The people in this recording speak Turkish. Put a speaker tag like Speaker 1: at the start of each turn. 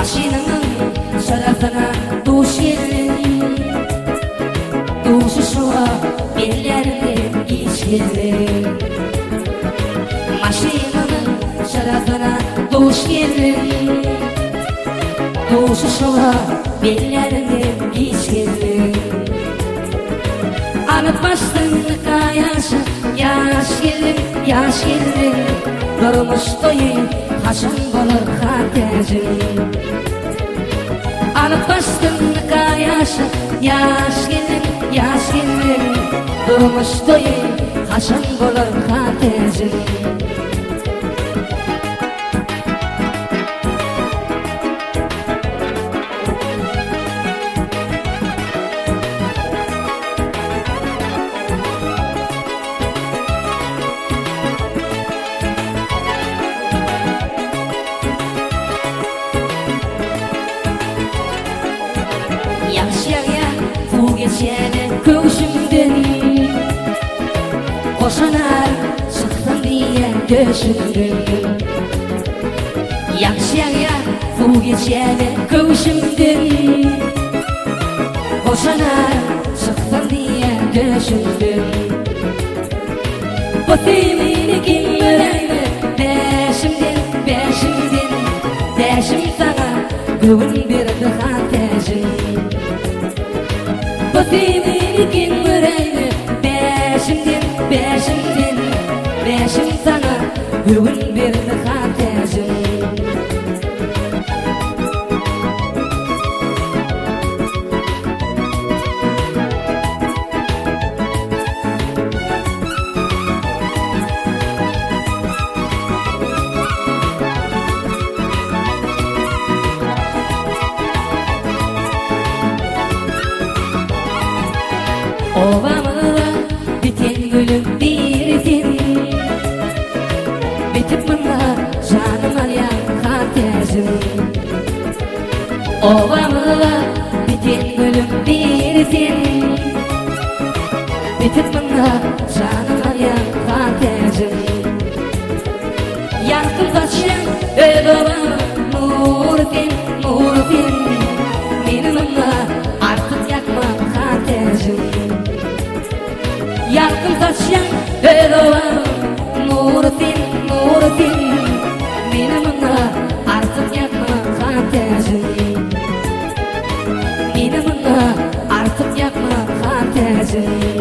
Speaker 1: Maşinanın şarafına duş yerin, duşu şuğa bellerdim içerim. Maşinanın şarafına duş yerin, duşu şuğa bellerdim içerim. Alıp bastın kayaşı, yaş gelin, durmuş doyun, haşım bulur hatecim. Alıp bastın kayaşı, yaş gelin, durmuş doyun, haşım bulur hatecim. Yaşaya bu geçene köşümden, koşanar çıktım diye döşümden. Yaşaya bu geçene köşümden, koşanar çıktım diye döşümden. Bu temini kim vereydi peşimden sana güvün birdi hatecim. Bu temini kim vereydi peşim sana güvün birdi hatecim. Ovamı biten gülüm biritin, bitip bana canım arayan hatecim. Ovamı biten gülüm biritin, bitip bana canım arayan hatecim. Yankın kaçan öl ovamı murtin, benim ama artık yakma hatecim. Yankın taşyan ödova murtin, benim ona artık yakma hatecim. Benim ona artık yakma hatecim.